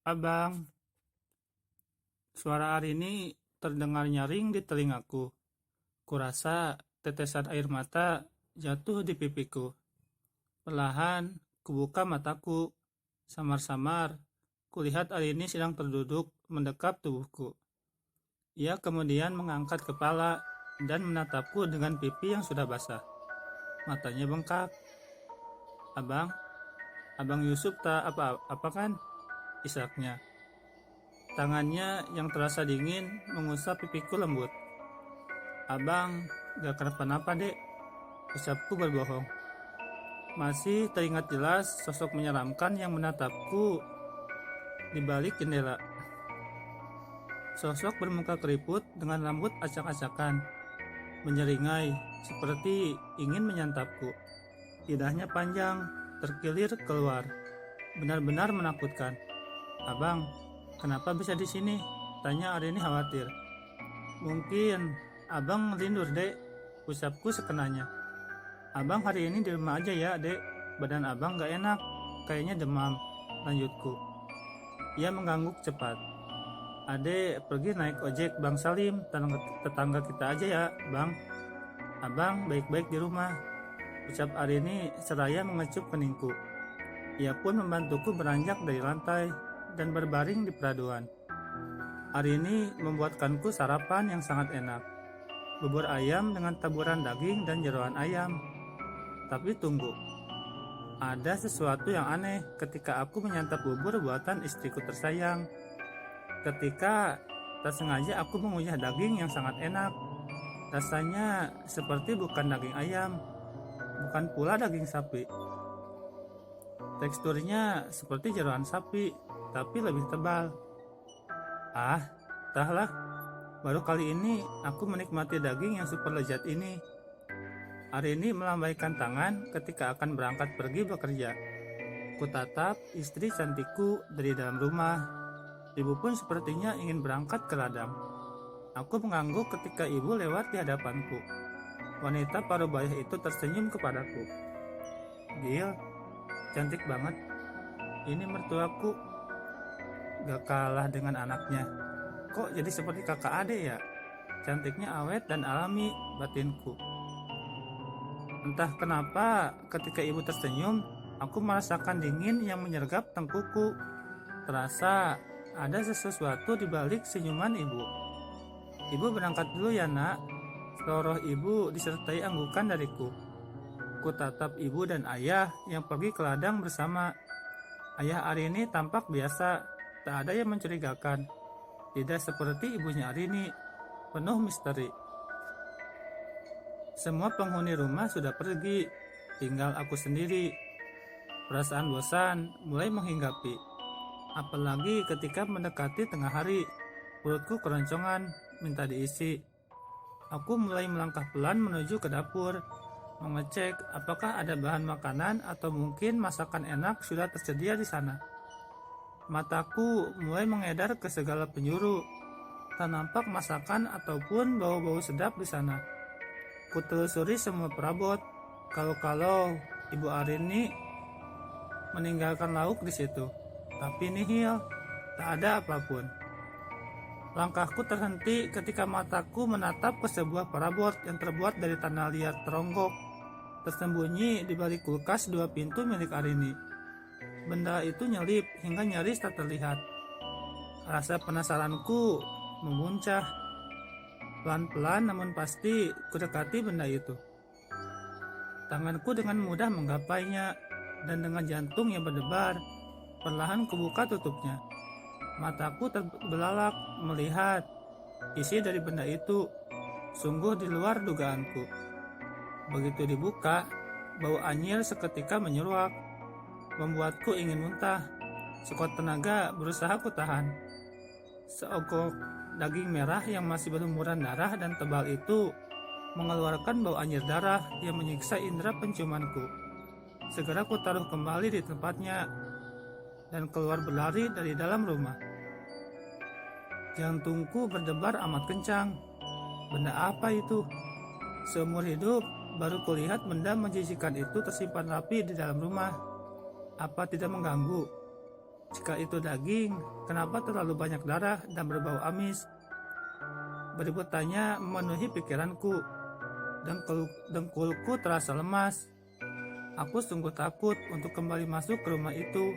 Abang, suara Arini terdengar nyaring di telingaku. Kurasa tetesan air mata jatuh di pipiku. Perlahan, kubuka mataku. Samar-samar, kulihat Arini sedang terduduk mendekap tubuhku. Ia kemudian mengangkat kepala dan menatapku dengan pipi yang sudah basah. Matanya bengkak. Abang, Abang Yusuf tak apa-apa kan? Isaknya. Tangannya yang terasa dingin mengusap pipiku lembut. Abang, gak kenapa-napa dek, ucapku berbohong. Masih teringat jelas sosok menyeramkan yang menatapku di balik jendela. Sosok bermuka keriput dengan rambut acak-acakan, menyeringai seperti ingin menyantapku. Lidahnya panjang, terkilir keluar, benar-benar menakutkan. Abang, kenapa bisa di sini? Tanya Arini khawatir. Mungkin abang rindu dek, ucapku sekenanya. Abang hari ini di rumah aja ya dek, badan abang gak enak, kayaknya demam, lanjutku. Ia mengangguk cepat. Adek pergi naik ojek Bang Salim, tetangga kita aja ya bang. Abang baik-baik di rumah, ucap Arini seraya mengecup keningku. Ia pun membantuku beranjak dari lantai dan berbaring di peraduan. Arini membuatkanku sarapan yang sangat enak. Bubur ayam dengan taburan daging dan jeroan ayam. Tapi tunggu, ada sesuatu yang aneh ketika aku menyantap bubur buatan istriku tersayang. Ketika tak sengaja aku mengunyah daging yang sangat enak. Rasanya seperti bukan daging ayam, bukan pula daging sapi. Teksturnya seperti jeroan sapi, tapi lebih tebal. Ah, entahlah, baru kali ini aku menikmati daging yang super lezat ini. Arini melambaikan tangan ketika akan berangkat pergi bekerja. Kutatap istri cantikku dari dalam rumah. Ibu pun sepertinya ingin berangkat ke ladang. Aku mengangguk ketika ibu lewat di hadapanku. Wanita parubaya itu tersenyum kepadaku. Gil, cantik banget. Ini mertuaku. Gak kalah dengan anaknya. Kok jadi seperti kakak adik ya? Cantiknya awet dan alami, batinku. Entah kenapa ketika ibu tersenyum, aku merasakan dingin yang menyergap tengkuku. Terasa ada sesuatu di balik senyuman ibu. Ibu berangkat dulu ya nak. Seloroh ibu disertai anggukan dariku. Ku tatap ibu dan ayah yang pergi ke ladang bersama. Ayah Arini tampak biasa, tak ada yang mencurigakan. Tidak seperti ibunya Arini, penuh misteri. Semua penghuni rumah sudah pergi, tinggal aku sendiri. Perasaan bosan mulai menghinggapi. Apalagi ketika mendekati tengah hari, perutku keroncongan, minta diisi. Aku mulai melangkah pelan menuju ke dapur, mengecek apakah ada bahan makanan atau mungkin masakan enak sudah tersedia di sana. Mataku mulai mengedar ke segala penjuru, tak nampak masakan ataupun bau-bau sedap di sana. Kutelusuri semua perabot, kalau Ibu Arini meninggalkan lauk di situ, tapi nihil, tak ada apapun. Langkahku terhenti ketika mataku menatap ke sebuah perabot yang terbuat dari tanah liat teronggok, tersembunyi di balik kulkas 2 pintu milik Arini. Benda itu nyelip hingga nyaris tak terlihat. Rasa penasaranku memuncah. Pelan-pelan namun pasti kudekati benda itu. Tanganku dengan mudah menggapainya, dan dengan jantung yang berdebar, perlahan kubuka tutupnya. Mataku terbelalak melihat isi dari benda itu. Sungguh di luar dugaanku. Begitu dibuka, bau anyir seketika menyeruak, membuatku ingin muntah. Sekuat tenaga berusaha kutahan. Seogok daging merah yang masih berlumuran darah dan tebal itu mengeluarkan bau anyir darah yang menyiksa indera penciumanku. Segera ku taruh kembali di tempatnya dan keluar berlari dari dalam rumah. Jantungku berdebar amat kencang. Benda apa itu? Seumur hidup baru kulihat benda menjijikan itu tersimpan rapi di dalam rumah. Apa tidak mengganggu? Jika itu daging, kenapa terlalu banyak darah dan berbau amis? Berikutnya memenuhi pikiranku. Dengkulku terasa lemas. Aku sungguh takut untuk kembali masuk ke rumah itu.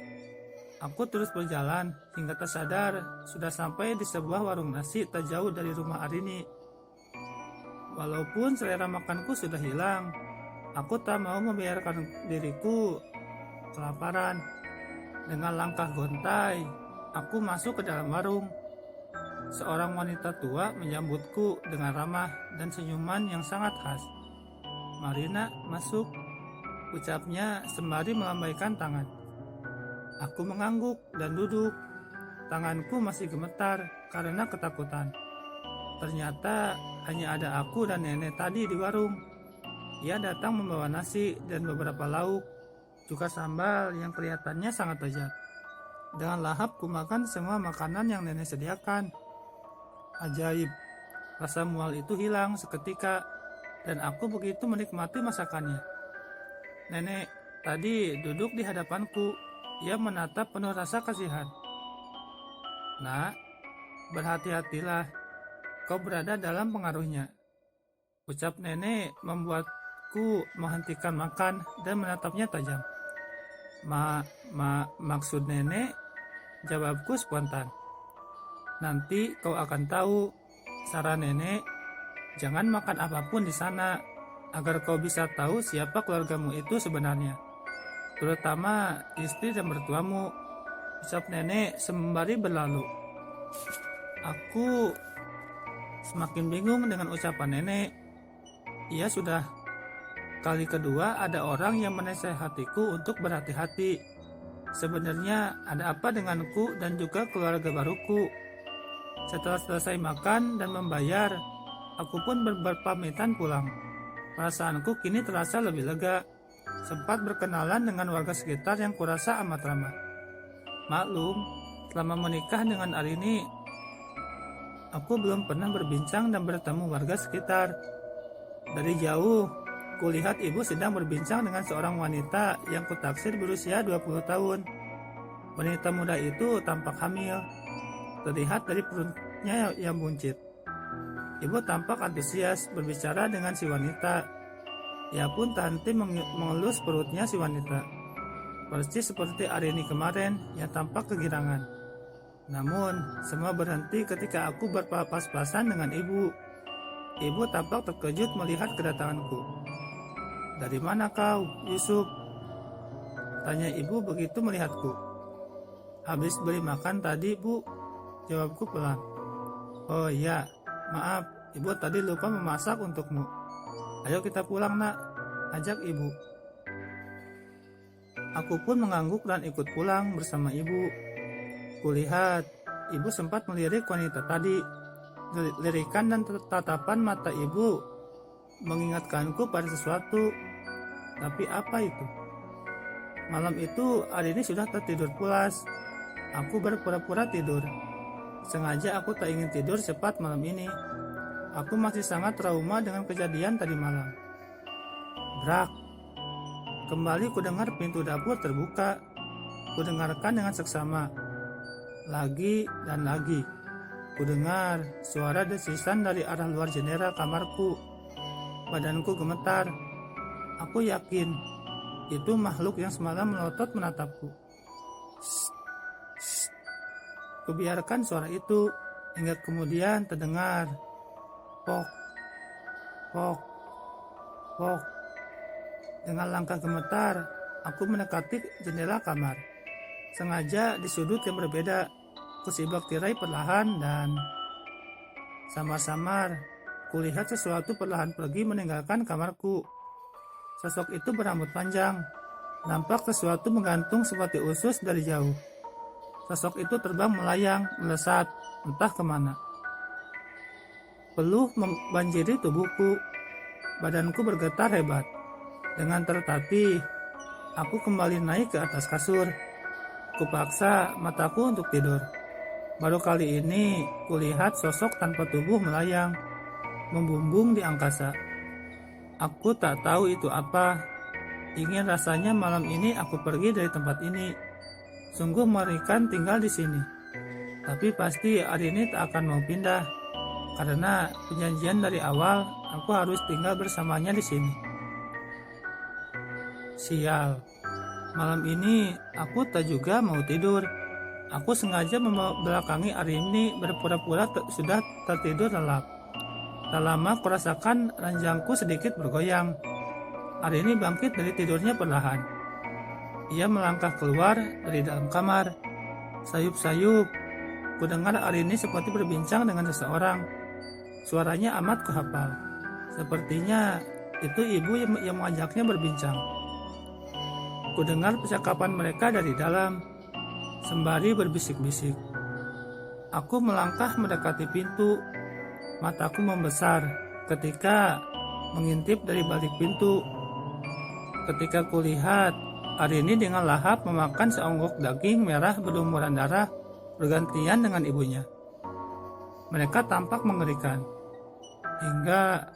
Aku terus berjalan hingga tersadar sudah sampai di sebuah warung nasi tak jauh dari rumah Arini. Walaupun selera makanku sudah hilang, aku tak mau membiarkan diriku kelaparan. Dengan langkah gontai, aku masuk ke dalam warung. Seorang wanita tua menyambutku dengan ramah dan senyuman yang sangat khas. "Mari nak, masuk," ucapnya sembari melambaikan tangan. Aku mengangguk dan duduk. Tanganku masih gemetar karena ketakutan. Ternyata hanya ada aku dan nenek tadi di warung. Ia datang membawa nasi dan beberapa lauk, juga sambal yang kelihatannya sangat lezat. Dengan lahap ku makan semua makanan yang nenek sediakan. Ajaib, rasa mual itu hilang seketika dan aku begitu menikmati masakannya. Nenek tadi duduk di hadapanku. Ia menatap penuh rasa kasihan. "Nak, berhati-hatilah, kau berada dalam pengaruhnya," ucap nenek membuatku menghentikan makan dan menatapnya tajam. Maksud nenek?" Jawabku spontan. "Nanti kau akan tahu," saran nenek. "Jangan makan apapun di sana, agar kau bisa tahu siapa keluargamu itu sebenarnya. Terutama istri dan mertuamu," ucap nenek sembari berlalu. Aku semakin bingung dengan ucapan nenek. Ia sudah kali kedua ada orang yang menasehatiku untuk berhati-hati. Sebenarnya ada apa denganku dan juga keluarga baruku? Setelah selesai makan dan membayar, aku pun berpamitan pulang. Perasaanku kini terasa lebih lega. Sempat berkenalan dengan warga sekitar yang kurasa amat ramah. Maklum, selama menikah dengan Arini, aku belum pernah berbincang dan bertemu warga sekitar. Dari jauh, kulihat ibu sedang berbincang dengan seorang wanita yang kutaksir berusia 20 tahun. Wanita muda itu tampak hamil, terlihat dari perutnya yang buncit. Ibu tampak antusias berbicara dengan si wanita. Ia pun tak henti mengelus perutnya si wanita. Persis seperti Arini kemarin yang tampak kegirangan. Namun, semua berhenti ketika aku berpapas-pasan dengan ibu. Ibu tampak terkejut melihat kedatanganku. "Dari mana kau, Yusuf?" tanya ibu begitu melihatku. "Habis beli makan tadi, Bu," jawabku pelan. "Oh iya, maaf, ibu tadi lupa memasak untukmu. Ayo kita pulang, nak," ajak ibu. Aku pun mengangguk dan ikut pulang bersama ibu. Kulihat, ibu sempat melirik wanita tadi. Lirikan dan tatapan mata ibu mengingatkanku pada sesuatu. Tapi apa itu? Malam itu Arini sudah tertidur pulas. Aku berpura-pura tidur. Sengaja aku tak ingin tidur cepat malam ini. Aku masih sangat trauma dengan kejadian tadi malam. Brak. Kembali kudengar pintu dapur terbuka. Kudengarkan dengan seksama. Lagi dan lagi. Kudengar suara desisan dari arah luar jendela kamarku. Badanku gemetar. Aku yakin itu makhluk yang semalam melotot menatapku. Shh, shh. Kubiarkan suara itu hingga kemudian terdengar pok, pok, pok. Dengan langkah gemetar, aku mendekati jendela kamar. Sengaja di sudut yang berbeda. Kusibak tirai perlahan dan samar-samar kulihat sesuatu perlahan pergi meninggalkan kamarku. Sosok itu berambut panjang. Nampak sesuatu menggantung seperti usus dari jauh. Sosok itu terbang melayang, melesat, entah kemana. Peluh membanjiri tubuhku. Badanku bergetar hebat. Dengan tertatih, aku kembali naik ke atas kasur. Kupaksa mataku untuk tidur. Baru kali ini kulihat sosok tanpa tubuh melayang, membumbung di angkasa. Aku tak tahu itu apa. Ingin rasanya malam ini aku pergi dari tempat ini. Sungguh mengerikan tinggal di sini. Tapi pasti hari ini tak akan mau pindah. Karena perjanjian dari awal, aku harus tinggal bersamanya di sini. Sial, malam ini aku tak juga mau tidur. Aku sengaja membelakangi Arini berpura-pura sudah tertidur lelap. Tak lama kurasakan ranjangku sedikit bergoyang. Arini bangkit dari tidurnya perlahan. Ia melangkah keluar dari dalam kamar. Sayup-sayup, kudengar Arini seperti berbincang dengan seseorang. Suaranya amat kuhafal. Sepertinya itu ibu yang mengajaknya berbincang. Kudengar percakapan mereka dari dalam, sembari berbisik-bisik. Aku melangkah mendekati pintu. Mataku membesar ketika mengintip dari balik pintu. Ketika kulihat Arini dengan lahap memakan seonggok daging merah berlumuran darah bergantian dengan ibunya. Mereka tampak mengerikan. Hingga